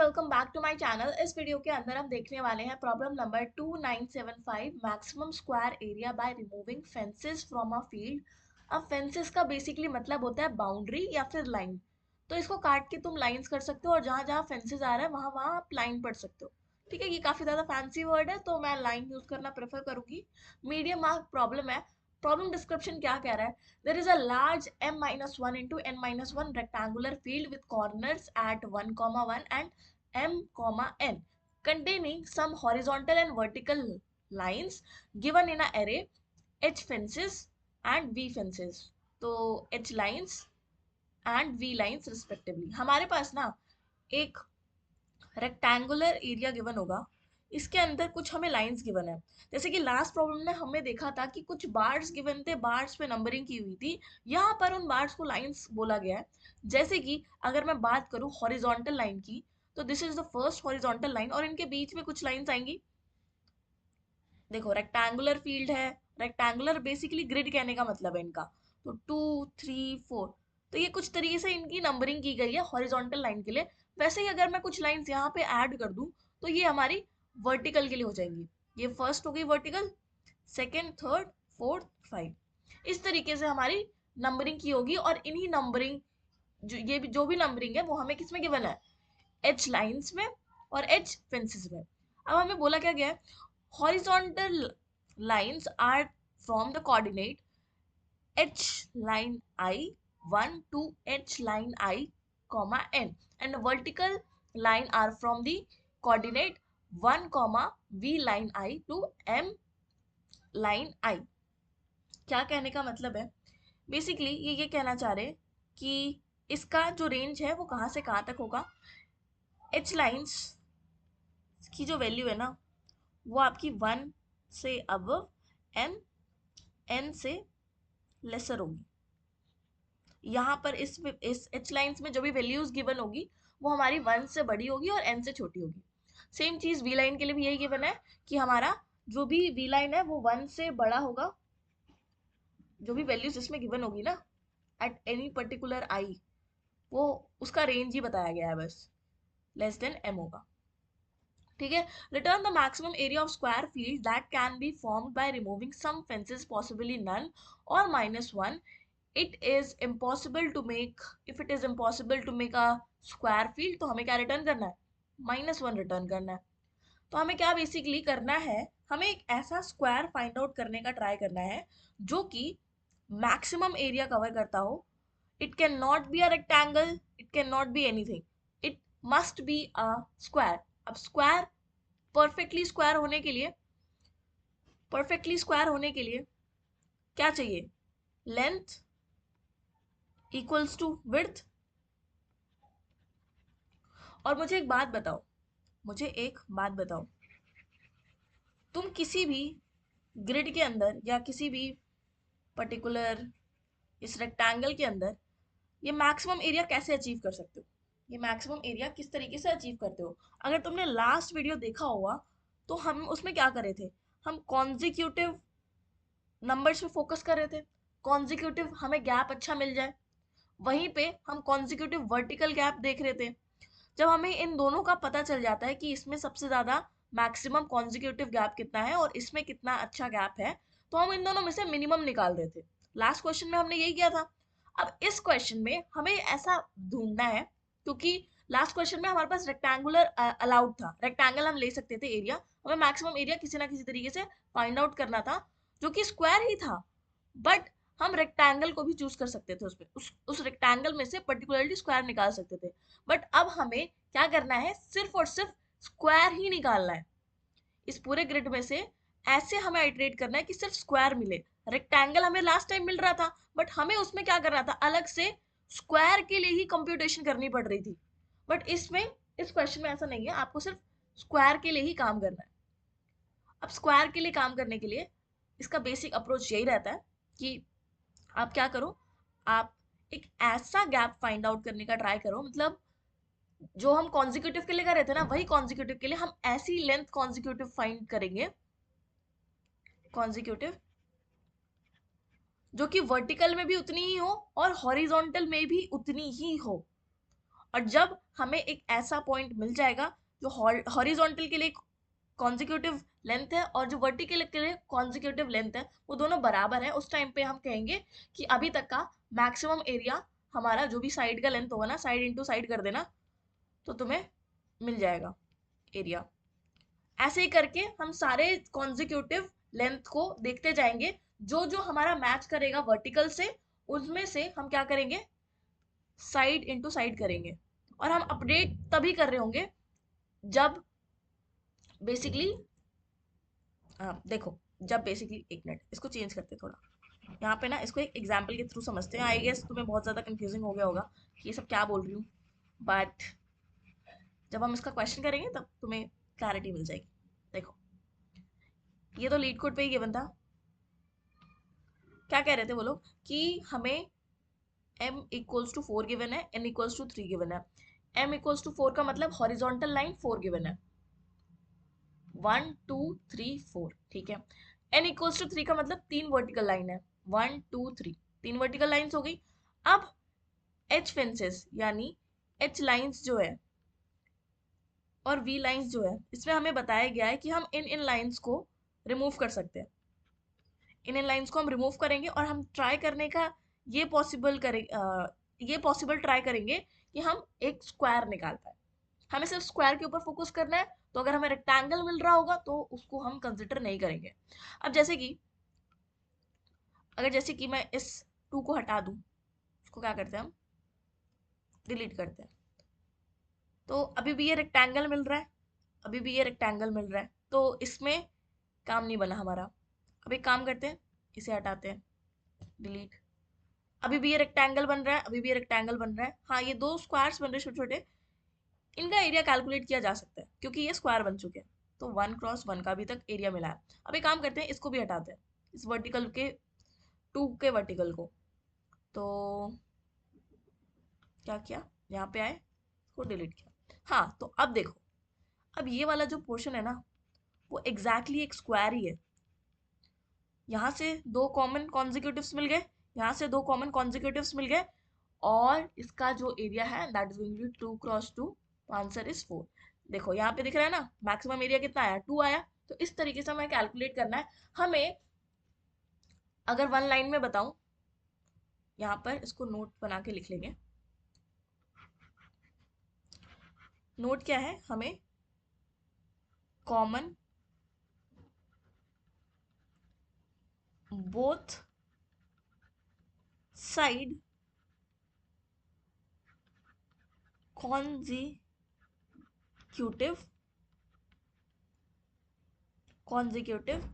Welcome back to my channel. इस video के अंदर हम देखने वाले हैं problem number 2975, maximum square area by removing fences from a field. अब फेंसेस का बेसिकली मतलब होता है बाउंड्री या फिर लाइन। तो इसको काट के तुम लाइंस कर सकते हो और जहां जहां फेंसेस आ रहा है वहां वहां आप लाइन पढ़ सकते हो। ठीक है, ये काफी ज्यादा फैंसी वर्ड है तो मैं लाइन यूज करना प्रेफर करूंगी। मीडियम मार्क प्रॉब्लम है। प्रॉब्लम डिस्क्रिप्शन क्या कह रहा है? There is a large m-1 into n-1 rectangular field with corners at 1, 1 and m, n containing some horizontal and vertical lines given in a array h fences and v fences. तो h lines and v lines respectively. हमारे पास ना एक rectangular area given होगा, इसके अंदर कुछ हमें lines given है। जैसे कि लास्ट प्रॉब्लम में हमने देखा था कि कुछ बार्स गिवन थे, बार्स पे नंबरिंग की हुई थी। यहाँ पर उन बार्स को लाइंस बोला गया है। जैसे कि अगर मैं बात करूं हॉरिजॉन्टल लाइन की, तो this is the first horizontal line और इनके बीच में कुछ लाइंस आएंगी। देखो रेक्टेंगुलर फील्ड है, रेक्टेंगुलर बेसिकली ग्रिड कहने का मतलब है इनका। तो 2, 3, 4, तो ये कुछ तरीके से इनकी नंबरिंग की गई है हॉरिजॉन्टल लाइन के लिए। वैसे ही अगर मैं कुछ लाइंस यहाँ पे ऐड कर दूं तो ये हमारी वर्टिकल के लिए हो जाएंगी। ये फर्स्ट हो गई vertical, second, third, fourth, five, इस तरीके से हमारी नंबरिंग की होगी। और इन्हीं नंबरिंग जो भी नंबरिंग है वो हमें किसमें गिवन है? एच लाइंस में और एच फेंसेस में। अब हमें बोला क्या गया है? horizontal lines are from the coordinate h line I 1 to h line I comma n, and vertical line are from the coordinate 1 comma v line I to m line I। क्या कहने का मतलब है? बेसिकली ये कहना चाह रहे हैं कि इसका जो रेंज है वो कहाँ से कहाँ तक होगा। एच लाइंस की जो वैल्यू है ना वो आपकी 1 से अबव एंड n से लेसर होगी। यहाँ पर इस एच लाइंस में जो भी वैल्यूज गिवन होगी वो हमारी 1 से बड़ी होगी और n से छोटी होगी। सेम चीज वी लाइन के लिए भी यही गिवन है कि हमारा जो भी वी लाइन है वो 1 से बड़ा होगा। जो भी वैल्यूज इसमें गिवन होगी ना एट एनी पर्टिकुलर आई, वो उसका रेंज ही बताया गया है, बस लेस देन m होगा। ठीक है। Return the maximum area of square field that can be formed by removing some fences possibly none और -1। it is impossible to make if it is impossible to make a square field, तो हमें क्या return करना है? -1 return करना है। तो हमें क्या बेसिकली करना है? हमें एक ऐसा स्क्वायर फाइंड आउट करने का ट्राई करना है जो कि मैक्सिमम एरिया कवर करता हो। It can not be a rectangle, it can not be anything, it must be a square. अब स्क्वायर परफेक्टली स्क्वायर होने के लिए क्या चाहिए? Length equals to width. और मुझे एक बात बताओ, तुम किसी भी ग्रिड के अंदर या किसी भी पर्टिकुलर इस रेक्टेंगल के अंदर ये मैक्सिमम एरिया कैसे अचीव कर सकते हो? ये मैक्सिमम एरिया किस तरीके से अचीव करते हो? अगर तुमने लास्ट वीडियो देखा होगा तो हम उसमें क्या कर रहे थे? हम कॉन्जिक्यूटिव नंबर्स पे फोकस कर रहे थे। कॉन्जिक्यूटिव हमें गैप अच्छा मिल जाए, वहीं पे हम कॉन्जिक्यूटिव वर्टिकल गैप देख रहे थे। जब हमें इन दोनों का पता चल जाता है कि इसमें सबसे ज्यादा मैक्सिमम कॉन्जिक्यूटिव गैप कितना है और इसमें कितना अच्छा गैप है, तो हम इन दोनों में से मिनिमम निकाल रहे थे। लास्ट क्वेश्चन में हमने यही किया था। अब इस क्वेश्चन में हमें ऐसा ढूंढना है, क्योंकि लास्ट क्वेश्चन में हमारे पास रेक्टेंगुलर अलाउड था, रेक्टेंगल हम ले सकते थे एरिया। हमें मैक्सिमम एरिया किसी ना किसी तरीके से फाइंड आउट करना था जो कि स्क्वायर ही था। बट हम रेक्टेंगल को भी चूज कर सकते थे, उसमें उस रेक्टेंगल में से पर्टिकुलरली स्क्वायर निकाल सकते थे। बट अब हमें क्या करना है? सिर्फ और सिर्फ स्क्वायर ही निकालना है। इस पूरे ग्रिड में से ऐसे हमें आइटरेट करना है कि सिर्फ स्क्वायर मिले। रेक्टेंगल हमें लास्ट टाइम मिल रहा था, बट हमें उसमें क्या करना था? अलग से स्क्वायर के लिए ही कंप्यूटेशन करनी पड़ रही थी। बट इस क्वेश्चन में ऐसा नहीं है, आपको सिर्फ स्क्वायर के लिए ही काम करना है। अब स्क्वायर के लिए काम करने के लिए इसका बेसिक अप्रोच यही रहता है कि आप क्या करो, आप एक ऐसा गैप फाइंड आउट करने का ट्राई करो, मतलब जो हम कॉन्जिक्यूटिव के लिए कर रहे थे ना वही कॉन्जिक्यूटिव के लिए हम ऐसी लेंथ कॉन्जिक्यूटिव फाइंड करेंगे, कॉन्जिक्यूटिव जो कि वर्टिकल में भी उतनी ही हो और हॉरिजॉन्टल में भी उतनी ही हो। और जब हमें एक ऐसा पॉइंट मिल जाएगा जो हॉरिजॉन्टल के लिए कॉन्जिक्यूटिव लेंथ है और जो वर्टिकल के लिए कॉन्जिक्यूटिव लेंथ है वो दोनों बराबर है, उस टाइम पे हम कहेंगे कि अभी तक का मैक्सिमम एरिया हमारा जो भी साइड का लेंथ होगा ना, साइड इंटू साइड कर देना तो तुम्हें मिल जाएगा एरिया। ऐसे ही करके हम सारे कॉन्जिक्यूटिव लेंथ को देखते जाएंगे, जो जो हमारा मैच करेगा वर्टिकल से उसमें से हम क्या करेंगे, साइड इंटू साइड करेंगे। और हम अपडेट तभी कर रहे होंगे जब बेसिकली, देखो जब बेसिकली, एक मिनट इसको चेंज करते थोड़ा, यहाँ पे ना इसको एक एग्जाम्पल के थ्रू समझते हैं। आई गेस तुम्हें बहुत ज़्यादा कंफ्यूजिंग हो गया होगा कि ये सब क्या बोल रही हूँ, बट जब हम इसका क्वेश्चन करेंगे तब तुम्हें क्लैरिटी मिल जाएगी। देखो ये तो लीड कोड पे ही गिवन था। क्या कह रहे थे वो लोग कि हमें m इक्वल्स टू 4 गिवन है, n इक्वल्स टू 3 गिवन है। m इक्वल्स टू 4 का मतलब हॉरिजॉन्टल लाइन 4 गिवन है, 1 2 3 4, ठीक है। n इक्वल्स टू 3 का मतलब 3 वर्टिकल लाइन है, 1 2 3, 3 वर्टिकल लाइंस हो गई। अब h फेंसेस यानी h लाइंस जो है और v लाइंस जो है, इसमें हमें बताया गया है कि हम इन लाइंस को रिमूव कर सकते हैं। इन लाइंस को हम रिमूव करेंगे और हम ट्राई करने का ये पॉसिबल करें, ये पॉसिबल ट्राई करेंगे कि हम एक स्क्वायर निकाल पाए। हमें सिर्फ स्क्वायर के ऊपर फोकस करना है, तो अगर हमें रेक्टेंगल मिल रहा होगा तो उसको हम कंसिडर नहीं करेंगे। अब जैसे कि अगर जैसे कि मैं इस 2 को हटा दूं, उसको क्या करते हैं हम, डिलीट करते हैं, तो अभी भी ये रेक्टेंगल मिल रहा है, अभी भी ये रेक्टेंगल मिल रहा है, तो इसमें काम नहीं बना हमारा। अब एक काम करते हैं, इसे हटाते हैं, डिलीट। अभी भी ये रेक्टेंगल बन रहा है, अभी भी ये रेक्टेंगल बन रहा है। हाँ ये दो स्क्वायर्स बन रहे छोटे छोटे, इनका एरिया कैलकुलेट किया जा सकता है क्योंकि ये स्क्वायर बन चुके हैं। तो 1 क्रॉस 1 का अभी तक एरिया मिला है। अब एक काम करते हैं, इसको भी हटाते हैं, इस वर्टिकल के 2 के वर्टिकल को। तो क्या किया, यहाँ पे आए, इसको डिलीट किया। हाँ तो अब देखो, अब ये वाला जो पोर्शन है ना वो एग्जैक्टली एक स्क्वायर ही है। यहाँ से दो कॉमन कॉन्जिक्यूटिव्स मिल गए, यहाँ से दो कॉमन कॉन्जिक्यूटिव्स मिल गए, और इसका जो एरिया है that is going to be 2 cross 2, answer is 4। देखो यहाँ पे दिख रहा है ना मैक्सिमम एरिया कितना आया, 2 आया। तो इस तरीके से हमें कैलकुलेट करना है। हमें अगर वन लाइन में बताऊं, यहाँ पर इसको नोट बना के लिख लेंगे। नोट क्या है, हमें common both side consecutive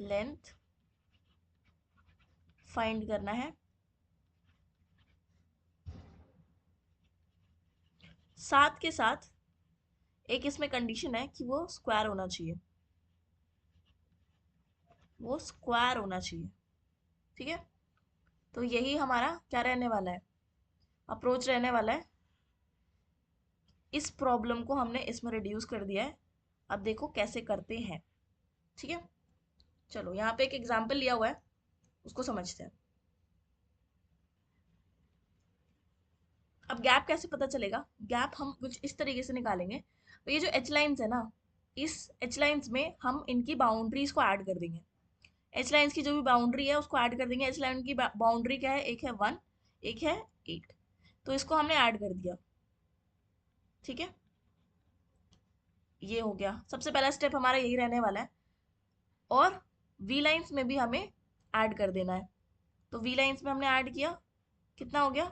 length find करना है। साथ के साथ एक इसमें कंडीशन है कि वो स्क्वायर होना चाहिए, वो स्क्वायर होना चाहिए, ठीक है। तो यही हमारा क्या रहने वाला है, अप्रोच रहने वाला है। इस प्रॉब्लम को हमने इसमें रिड्यूस कर दिया है। अब देखो कैसे करते हैं, ठीक है। चलो यहाँ पे एक एग्जाम्पल लिया हुआ है, उसको समझते हैं। अब गैप कैसे पता चलेगा, गैप हम कुछ इस तरीके से निकालेंगे। तो ये जो एच लाइन्स है ना, इस एच लाइन्स में हम इनकी बाउंड्रीज को ऐड कर देंगे। एच लाइन्स की जो भी बाउंड्री है उसको ऐड कर देंगे। एच लाइन की बाउंड्री क्या है, एक है 1, एक है 8, तो इसको हमने ऐड कर दिया, ठीक है। ये हो गया, सबसे पहला स्टेप हमारा यही रहने वाला है। और वी लाइन्स में भी हमें ऐड कर देना है। तो वी लाइन्स में हमने ऐड किया, कितना हो गया,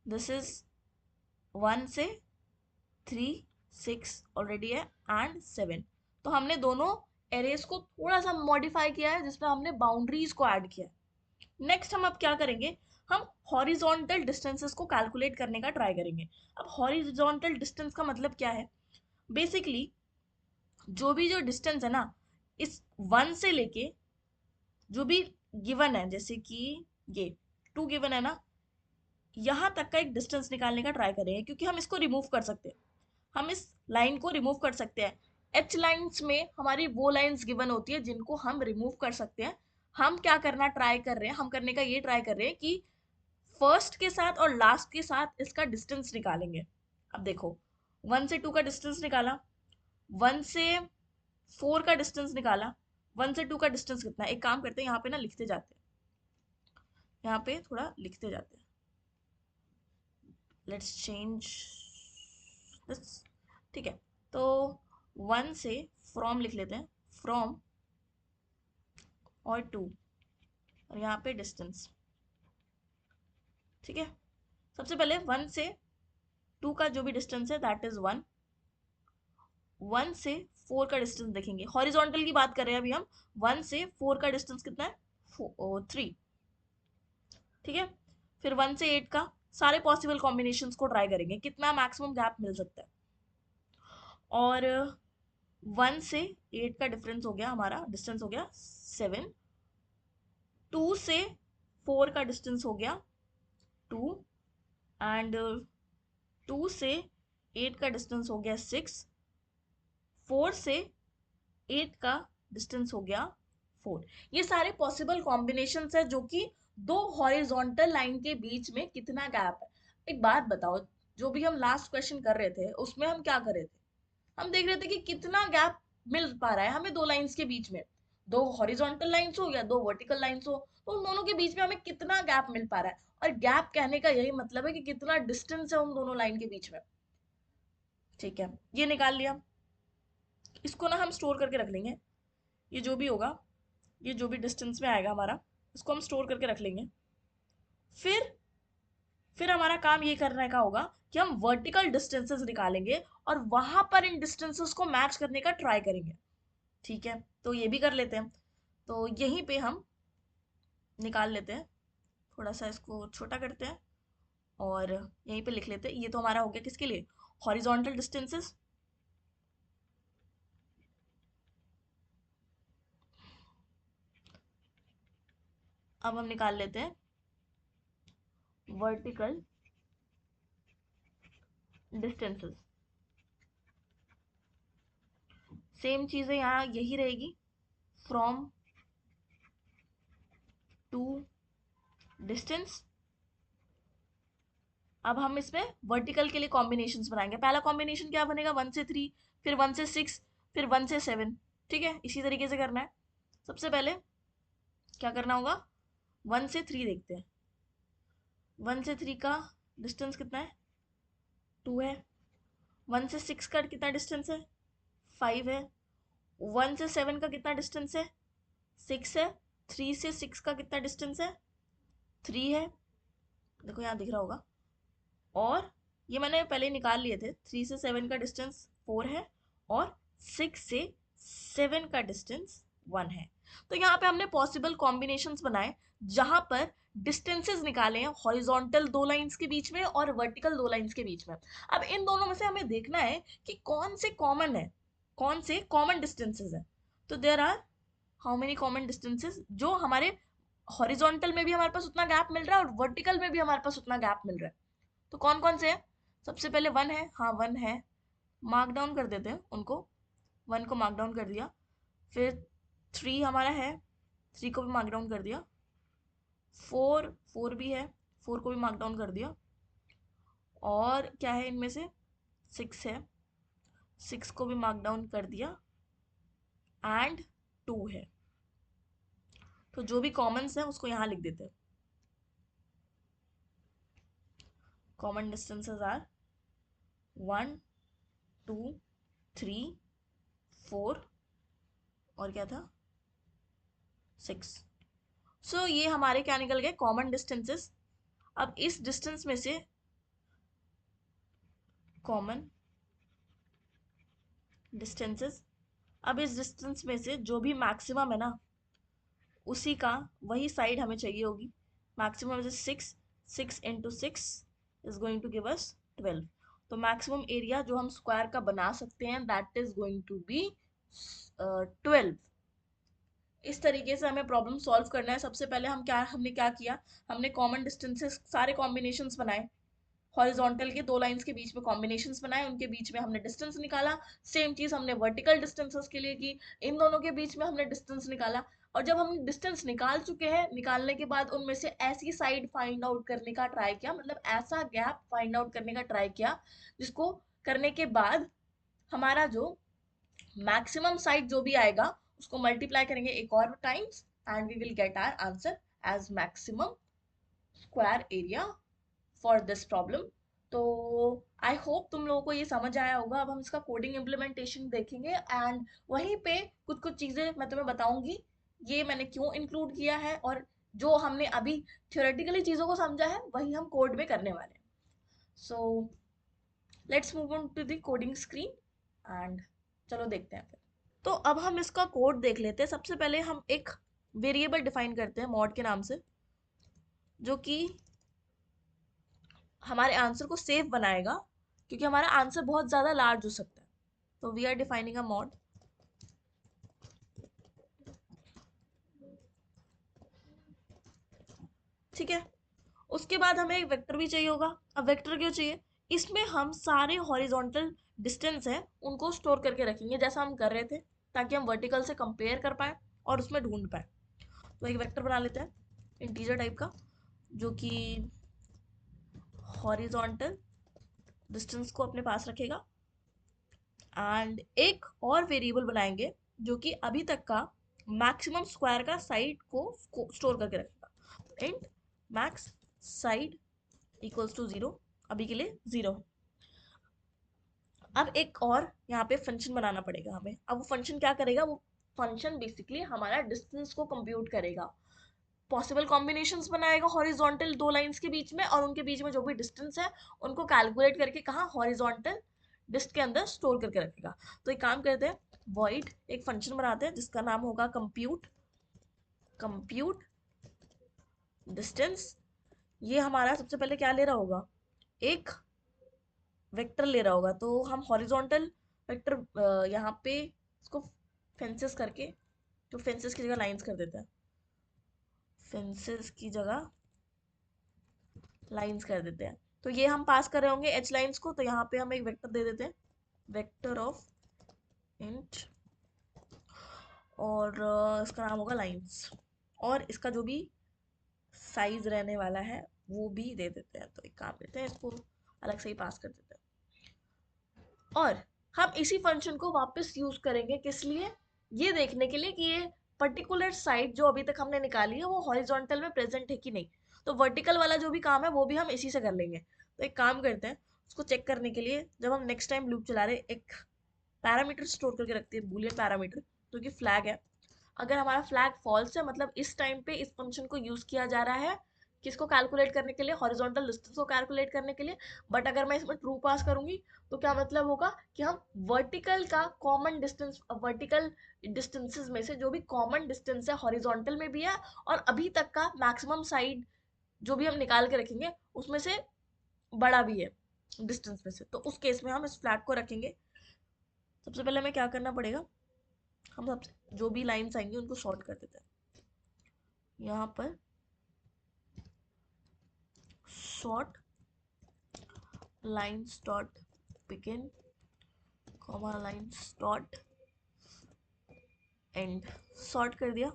दिस इज 1 से 3 6 ऑलरेडी है एंड 7। तो हमने दोनों एरेज को थोड़ा सा मॉडिफाई किया है जिसमें हमने बाउंड्रीज को ऐड किया। नेक्स्ट हम अब क्या करेंगे, हम हॉरिजॉन्टल डिस्टेंसेस को कैलकुलेट करने का ट्राई करेंगे। अब हॉरिजॉन्टल डिस्टेंस का मतलब क्या है, बेसिकली जो भी जो डिस्टेंस है ना, इस 1 से लेके जो भी गिवन है, जैसे कि ये 2 गिवन है ना, यहाँ तक का एक डिस्टेंस निकालने का ट्राई करेंगे क्योंकि हम इसको रिमूव कर सकते हैं। हम इस लाइन को रिमूव कर सकते हैं। एच लाइंस में हमारी वो लाइंस गिवन होती है जिनको हम रिमूव कर सकते हैं। हम क्या करना ट्राई कर रहे हैं, हम करने का ये ट्राई कर रहे हैं कि फर्स्ट के साथ और लास्ट के साथ इसका डिस्टेंस निकालेंगे। अब देखो 1 से 2 का डिस्टेंस निकाला, 1 से 4 का डिस्टेंस निकाला, 1 से 2 का डिस्टेंस कितना है। एक काम करते हैं यहाँ पे ना लिखते जाते हैं, यहाँ पे थोड़ा लिखते जाते हैं। Let's change this. ठीक है, तो 1 से फ्रॉम लिख लेते हैं, फ्रॉम और 2 और यहाँ पे डिस्टेंस। ठीक है, सबसे पहले 1 से 2 का जो भी डिस्टेंस है दैट इज 1। 1 से 4 का डिस्टेंस देखेंगे, हॉरिजॉन्टल की बात कर रहे हैं अभी हम। 1 से 4 का डिस्टेंस कितना है, 3। ठीक है, फिर 1 से 8 का सारे पॉसिबल कॉम्बिनेशंस को ट्राई करेंगे, कितना मैक्सिमम गैप मिल सकता है। और 1 से 8 का डिफरेंस हो गया, हमारा डिस्टेंस हो गया 7। 2 से 4 का डिस्टेंस हो गया 2 एंड 2 से 8 का डिस्टेंस हो गया 6। 4 से 8 का डिस्टेंस हो गया 4। ये सारे पॉसिबल कॉम्बिनेशंस है जो कि दो हॉरिजॉन्टल लाइन के बीच में कितना गैप है। एक बात बताओ, जो भी हम लास्ट क्वेश्चन कर रहे थे उसमें हम क्या कर रहे थे, हम देख रहे थे कि कितना गैप मिल पा रहा है हमें दो लाइंस के बीच में। दो हॉरिजॉन्टल लाइंस हो या दो वर्टिकल लाइंस हो, तो उन दोनों के बीच में हमें कितना गैप मिल पा रहा है। और गैप कहने का यही मतलब है कि कितना डिस्टेंस है उन दोनों लाइन के बीच में। ठीक है, ये निकाल लिया। इसको ना हम स्टोर करके रख लेंगे, ये जो भी होगा, ये जो भी डिस्टेंस में आएगा हमारा, इसको हम स्टोर करके रख लेंगे। फिर फिर हमारा काम ये करने का होगा कि हम वर्टिकल डिस्टेंसेस निकालेंगे और वहां पर इन डिस्टेंसेस को मैच करने का ट्राई करेंगे। ठीक है, तो ये भी कर लेते हैं। तो यहीं पे हम निकाल लेते हैं, थोड़ा सा इसको छोटा करते हैं और यहीं पे लिख लेते हैं। ये तो हमारा हो गया किसके लिए, हॉरिजॉन्टल डिस्टेंसेस। अब हम निकाल लेते हैं वर्टिकल डिस्टेंसेस। सेम चीजें यहाँ यही रहेगी, फ्रॉम टू डिस्टेंस। अब हम इसमें वर्टिकल के लिए कॉम्बिनेशंस बनाएंगे। पहला कॉम्बिनेशन क्या बनेगा, 1 से 3, फिर 1 से 6, फिर 1 से 7। ठीक है, इसी तरीके से करना है। सबसे पहले क्या करना होगा, 1 से 3 देखते हैं। 1 से 3 का डिस्टेंस कितना है, 2 है। 1 से 6 का कितना डिस्टेंस है, 5 है। 1 से 7 का कितना डिस्टेंस है, 6 है। 3 से 6 का कितना डिस्टेंस है, 3 है। देखो यहाँ दिख रहा होगा। और ये मैंने पहले ही निकाल लिए थे, 3 से 7 का डिस्टेंस 4 है और 6 से 7 का डिस्टेंस 1 है। तो यहाँ पे हमने पॉसिबल कॉम्बिनेशंस बनाए जहां पर डिस्टेंसेस निकाले हैं, हॉरिजॉन्टल दो लाइंस के बीच में और वर्टिकल दो लाइंस के बीच में। अब इन दोनों में से हमें देखना है कि कौन से कॉमन है, कौन से कॉमन डिस्टेंसेस है। तो there are how many common distances, जो हमारे हॉरिजॉन्टल में भी हमारे पास उतना गैप मिल रहा है और वर्टिकल में भी हमारे पास उतना गैप मिल रहा है। तो कौन कौन से हैं, सबसे पहले 1 है, हाँ 1 है, मार्क डाउन कर देते हैं उनको। 1 को मार्क डाउन कर दिया। फिर 3 हमारा है, 3 को भी मार्क डाउन कर दिया। 4 भी है, 4 को भी मार्क डाउन कर दिया। और क्या है इनमें से, 6 है, 6 को भी मार्क डाउन कर दिया एंड 2 है। तो जो भी कॉमन्स है उसको यहाँ लिख देते हैं। कॉमन डिस्टेंसेस आर 1 2 3 4 और क्या था, 6। सो ये हमारे क्या निकल गए, कॉमन डिस्टेंसेस। अब इस डिस्टेंस में से कॉमन डिस्टेंसेस, अब इस डिस्टेंस में से जो भी मैक्सिमम है ना, उसी का वही साइड हमें चाहिए होगी। Maximum is 6, 6 into 6 is going to give us 12। तो मैक्सिमम एरिया जो हम स्क्वायर का बना सकते हैं that is going to be 12। इस तरीके से हमें प्रॉब्लम सॉल्व करना है। सबसे पहले हमने क्या किया, हमने कॉमन डिस्टेंसेस सारे कॉम्बिनेशंस बनाए। हॉरिजॉन्टल के दो लाइंस के बीच में कॉम्बिनेशंस बनाए, उनके बीच में हमने डिस्टेंस निकाला। सेम चीज हमने वर्टिकल डिस्टेंसेस के लिए की, इन दोनों के बीच में हमने डिस्टेंस निकाला। और जब हम डिस्टेंस निकाल चुके हैं, निकालने के बाद उनमें से ऐसी साइड फाइंड आउट करने का ट्राई किया, मतलब ऐसा गैप फाइंड आउट करने का ट्राई किया जिसको करने के बाद हमारा जो मैक्सिमम साइड जो भी आएगा उसको मल्टीप्लाई करेंगे एक और times, and we will get our answer as maximum square area for this problem. तो आई होप तुम लोगों को ये समझ आया होगा। अब हम इसका कोडिंग इम्प्लीमेंटेशन देखेंगे, एंड वहीं पे कुछ कुछ चीजें मैं तुम्हें बताऊंगी ये मैंने क्यों इंक्लूड किया है, और जो हमने अभी थियोरेटिकली चीजों को समझा है वही हम कोड में करने वाले हैं। So let's move on to the coding screen, and चलो देखते हैं फिर। तो अब हम इसका कोड देख लेते हैं। सबसे पहले हम एक वेरिएबल डिफाइन करते हैं मॉड के नाम से, जो कि हमारे आंसर को सेफ बनाएगा, क्योंकि हमारा आंसर बहुत ज्यादा लार्ज हो सकता है। तो we are defining a mod. ठीक है, उसके बाद हमें एक वेक्टर भी चाहिए होगा। अब वेक्टर क्यों चाहिए? इसमें हम सारे हॉरिजॉन्टल डिस्टेंस है उनको स्टोर करके रखेंगे जैसा हम कर रहे थे, ताकि हम वर्टिकल से कंपेयर कर पाए और उसमें ढूंढ पाए। तो एक वेक्टर बना लेते हैं इंटीजर टाइप का, जो कि हॉरिजॉन्टल डिस्टेंस को अपने पास रखेगा। एंड एक और वेरिएबल बनाएंगे जो कि अभी तक का मैक्सिमम स्क्वायर का साइड को स्टोर करके रखेगा। Int max side equals to 0, अभी के लिए 0। अब एक और यहाँ पे फंक्शन बनाना पड़ेगा हमें। अब वो फंक्शन क्या करेगा? वो फंक्शन बेसिकली हमारा डिस्टेंस को कंप्यूट करेगा, पॉसिबल कॉम्बिनेशंस बनाएगा हॉरिजॉन्टल दो लाइंस के बीच में, और उनके बीच में जो भी डिस्टेंस है उनको कैलकुलेट करके कहाँ हॉरिजॉन्टल डिस्क के अंदर स्टोर करके रखेगा। तो एक काम करते हैं, वॉइड एक फंक्शन बनाते हैं जिसका नाम होगा कंप्यूट कंप्यूट डिस्टेंस। ये हमारा सबसे पहले क्या ले रहा होगा? एक वेक्टर ले रहा होगा। तो हम हॉरिजॉन्टल वेक्टर यहाँ पे इसको फेंसेस करके, तो फेंसेस की जगह लाइंस कर देते हैं, फेंसेस की जगह लाइंस कर देते हैं। तो ये हम पास कर रहे होंगे एच लाइंस को, तो यहाँ पे हम एक वेक्टर दे देते हैं, वेक्टर ऑफ इंट, और इसका नाम होगा लाइंस, और इसका जो भी साइज रहने वाला है वो भी दे देते हैं। तो एक काम करते हैं, इसको अलग से ही पास कर देते हैं। और हम इसी फंक्शन को वापस यूज करेंगे किस लिए? ये देखने के लिए कि ये पर्टिकुलर साइड जो अभी तक हमने निकाली है वो हॉरिजॉन्टल में प्रेजेंट है कि नहीं। तो वर्टिकल वाला जो भी काम है वो भी हम इसी से कर लेंगे। तो एक काम करते हैं, उसको चेक करने के लिए जब हम नेक्स्ट टाइम लूप चला रहे, एक पैरामीटर स्टोर करके रखते हैं, बूलियन पैरामीटर, जो कि फ्लैग है। अगर हमारा फ्लैग फॉल्स है, मतलब इस टाइम पे इस फंक्शन को यूज किया जा रहा है किसको कैलकुलेट करने के लिए? हॉरिजॉन्टल डिस्टेंस को कैलकुलेट करने के लिए। बट अगर मैं इसमें ट्रू पास करूंगी तो क्या मतलब होगा कि हम वर्टिकल का कॉमन डिस्टेंस, वर्टिकल डिस्टेंसेस में से जो भी कॉमन डिस्टेंस है हॉरिजॉन्टल में भी है, और अभी तक का मैक्सिमम साइड जो भी हम निकाल के रखेंगे उसमें से बड़ा भी है डिस्टेंस में से। तो उस केस में हम इस फ्लैग को रखेंगे। सबसे पहले हमें क्या करना पड़ेगा? हम सबसे जो भी लाइंस आएंगी उनको सॉर्ट कर देते हैं। यहाँ पर sort lines dot begin comma lines dot and, sort कर दिया।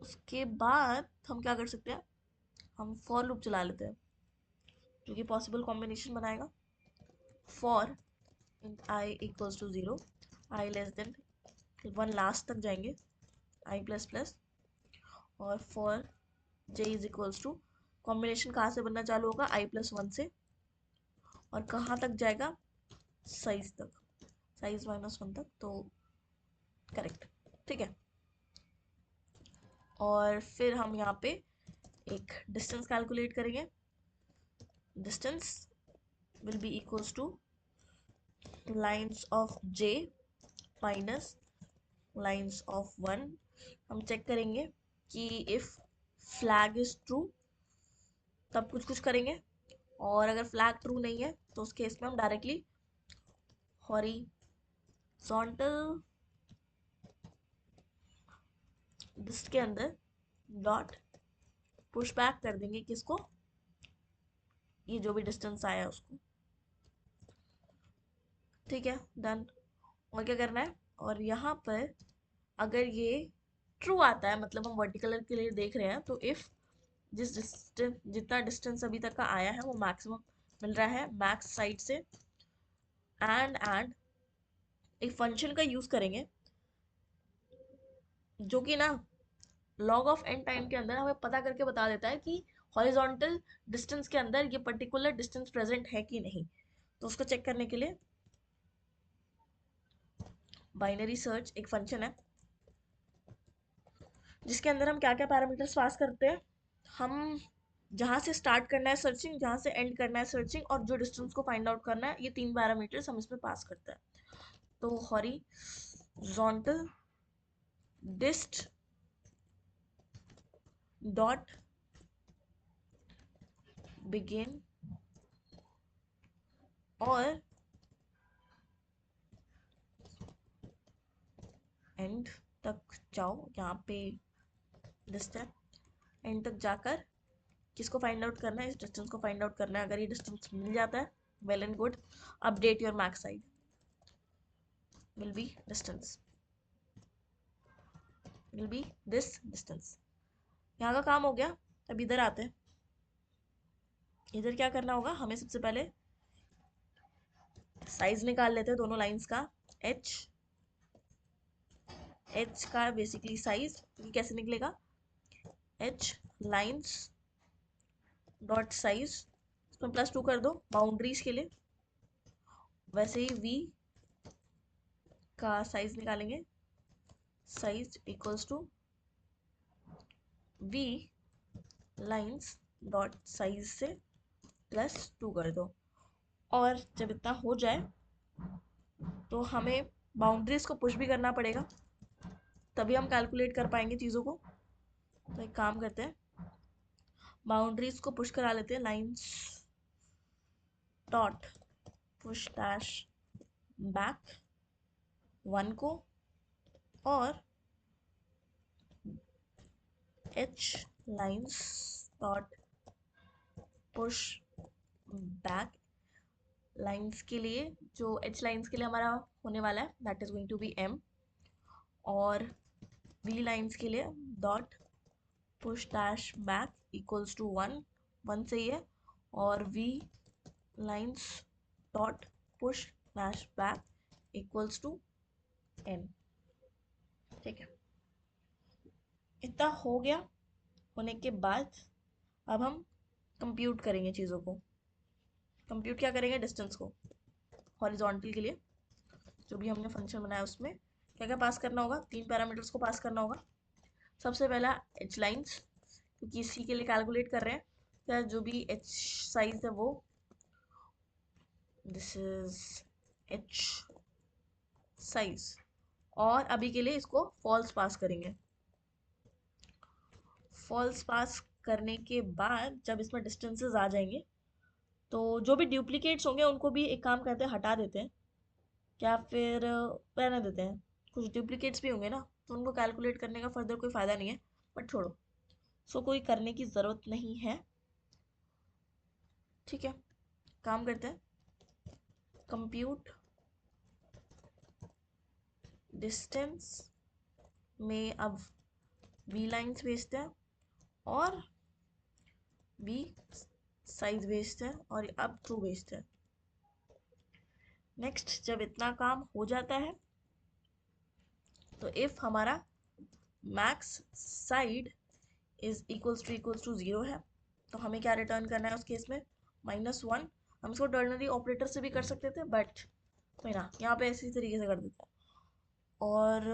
उसके बाद हम क्या कर सकते हैं? हम फॉर लूप चला लेते हैं, जो कि पॉसिबल कॉम्बिनेशन बनाएगा। For int i equals to 0, i less than 1 last तक जाएंगे, आई प्लस प्लस, और for j is equals to, combination कहाँ से बनना चालू होगा? आई प्लस 1 से, और कहाँ तक जाएगा? साइज तक, साइज -1 तक। तो करेक्ट, ठीक है। और फिर हम यहाँ पे एक डिस्टेंस कैलकुलेट करेंगे। Distance will be equals two lines of j minus lines of 1। हम चेक करेंगे कि इफ फ्लैग इज ट्रू तब कुछ कुछ करेंगे, और अगर फ्लैग ट्रू नहीं है तो उस केस में हम डायरेक्टली हॉरिजॉन्टल डिस्क के अंदर डॉट पुश बैक कर देंगे किसको? ये जो भी डिस्टेंस आया है उसको। ठीक है, डन। और क्या करना है, और यहाँ पर अगर ये ट्रू आता है, मतलब हम वर्टिकल के लिए देख रहे हैं, तो इफ जिस डिस्टेंस, जितना डिस्टेंस अभी तक का आया है वो मैक्सिमम मिल रहा है मैक्स साइड से, एंड एक फंक्शन का यूज करेंगे जो कि ना लॉग ऑफ एन टाइम के अंदर हमें पता करके बता देता है कि हॉरिजॉन्टल डिस्टेंस के अंदर ये पर्टिकुलर डिस्टेंस प्रेजेंट है कि नहीं। तो उसको चेक करने के लिए बाइनरी सर्च एक फंक्शन है जिसके अंदर हम क्या क्या पैरामीटर्स पास करते हैं। हम जहाँ से स्टार्ट करना है सर्चिंग, जहाँ से एंड करना है सर्चिंग, और जो डिस्टेंस को फाइंड आउट करना है, ये 3 पैरामीटर्स हम इसमें पास करते हैं। तो हॉरिजॉन्टल डिस्ट डॉट बिगिन और एंड तक जाओ, यहाँ पे डिस्ट है, एंड तक जाकर किसको फाइंड आउट करना है, इस डिस्टेंस को फाइंड आउट करना है। अगर ये डिस्टेंस मिल जाता है, well and good, update your max side will be distance, will be this distance. यहाँ का काम हो गया। अब इधर आते हैं। इधर क्या करना होगा, हमें सबसे पहले साइज निकाल लेते हैं दोनों लाइंस का। एच एच का बेसिकली साइज, तो कैसे निकलेगा, एच लाइंस डॉट साइज, इसमें +2 कर दो बाउंड्रीज के लिए। वैसे ही वी का साइज निकालेंगे, size equals to v lines dot size से +2 कर दो। और जब इतना हो जाए तो हमें बाउंड्रीज को पुश भी करना पड़ेगा, तभी हम कैलकुलेट कर पाएंगे चीज़ों को। तो एक काम करते हैं, बाउंड्रीज को पुश करा लेते हैं, lines dot push dash back 1 को, और H lines dot push back lines के लिए, जो एच लाइंस के लिए हमारा होने वाला है that is going to be m, और वी लाइंस के लिए dot push dash back equals to 1, 1 सही है, और v lines dot push dash back equals to n. ठीक है, इतना हो गया। होने के बाद अब हम कंप्यूट करेंगे चीज़ों को। कंप्यूट क्या करेंगे, डिस्टेंस को हॉरिजॉन्टल के लिए जो भी हमने फंक्शन बनाया उसमें क्या क्या पास करना होगा, 3 पैरामीटर्स को पास करना होगा। सबसे पहला एच लाइंस, क्योंकि इसी के लिए कैलकुलेट कर रहे हैं, क्या जो भी एच साइज है वो, दिस इज एच साइज, और अभी के लिए इसको फॉल्स पास करेंगे। फॉल्स पास करने के बाद जब इसमें डिस्टेंसेस आ जाएंगे तो जो भी डुप्लीकेट्स होंगे उनको भी एक काम करते हैं, हटा देते हैं, या फिर रहने देते हैं। कुछ डुप्लीकेट्स भी होंगे ना, तो उनको कैलकुलेट करने का फर्दर कोई फ़ायदा नहीं है, बट छोड़ो, सो कोई करने की ज़रूरत नहीं है। ठीक है, काम करते हैं, कंप्यूट डिस्टेंस में अब वी लाइन्स भेजते हैं और वी साइज भेजते हैं, और अब ट्रू भेजते हैं। नेक्स्ट, जब इतना काम हो जाता है तो इफ हमारा max side is equals to 0 है, तो हमें क्या रिटर्न करना है उस केस में, -1। हम इसको टर्नरी ऑपरेटर से भी कर सकते थे, बट कोई ना, यहाँ पे इसी तरीके से कर देते हैं। और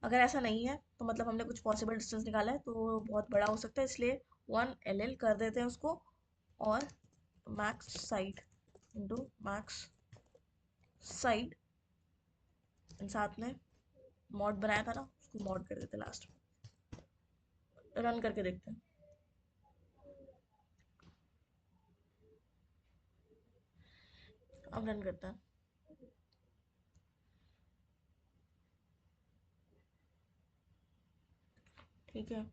अगर ऐसा नहीं है तो मतलब हमने कुछ पॉसिबल डिस्टेंस निकाला है तो बहुत बड़ा हो सकता है, इसलिए 1 LL कर देते हैं उसको, और max side into max side, साथ में मॉड बनाया था ना, उसको मॉड कर देते हैं लास्ट में। रन करके देखते हैं। अब रन करते हैं। ठीक है,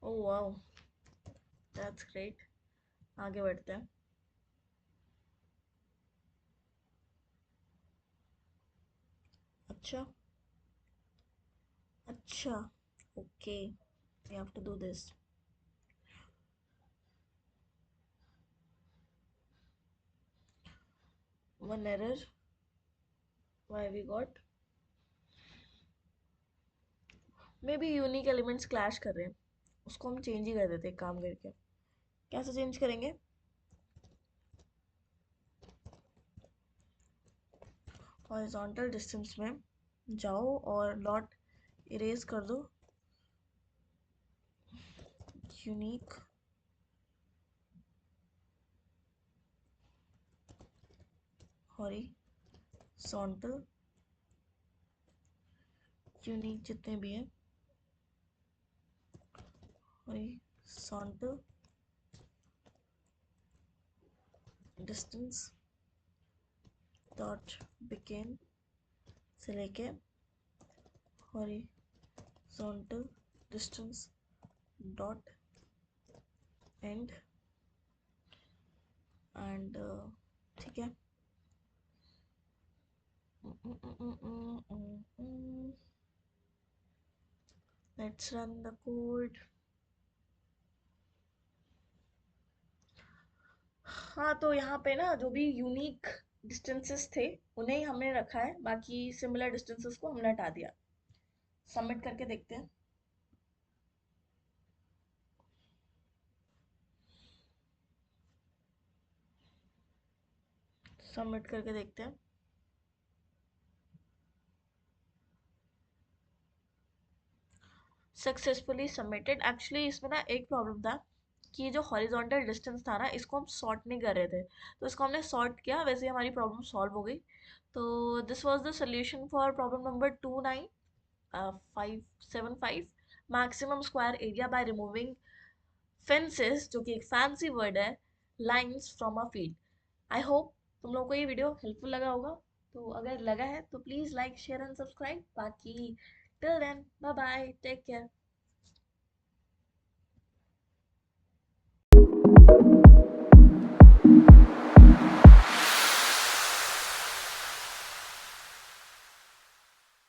ओ वाओ, दैट्स ग्रेट। आगे बढ़ते हैं। अच्छा, अच्छा, okay, you have to do this. One error, why we got? May be unique elements clash कर रहे हैं, उसको हम चेंज ही कर देते हैं काम करके। कैसे चेंज करेंगे? हॉरिजॉन्टल डिस्टेंस में जाओ और लॉट इरेज कर दो, यूनिक हॉरिजॉन्टल, यूनिक जितने भी हैं हॉरिजॉन्टल डिस्टेंस डॉट बिगिन से लेके horizontal distance dot and, and ठीक है। Let's run the code. हाँ, तो यहाँ पे ना जो भी यूनिक डिस्टेंसेस थे उन्हें ही हमने रखा है, बाकी सिमिलर डिस्टेंसेस को हमने हटा दिया। सबमिट करके देखते हैं। सबमिट करके देखते हैं। Successfully submitted. एक्चुअली इसमें ना एक प्रॉब्लम था कि ये जो हॉरिजॉन्टल डिस्टेंस था ना, इसको हम सॉर्ट नहीं कर रहे थे, तो इसको हमने सॉर्ट किया, वैसे ही हमारी प्रॉब्लम सॉल्व हो गई। तो this was the solution for problem number 575, maximum square area by removing fences, जो कि एक फैंसी वर्ड है, lines from a field. I hope तुम लोगों को ये वीडियो हेल्पफुल लगा होगा। तो अगर लगा है तो please like share and subscribe. बाकी till then bye bye, take care.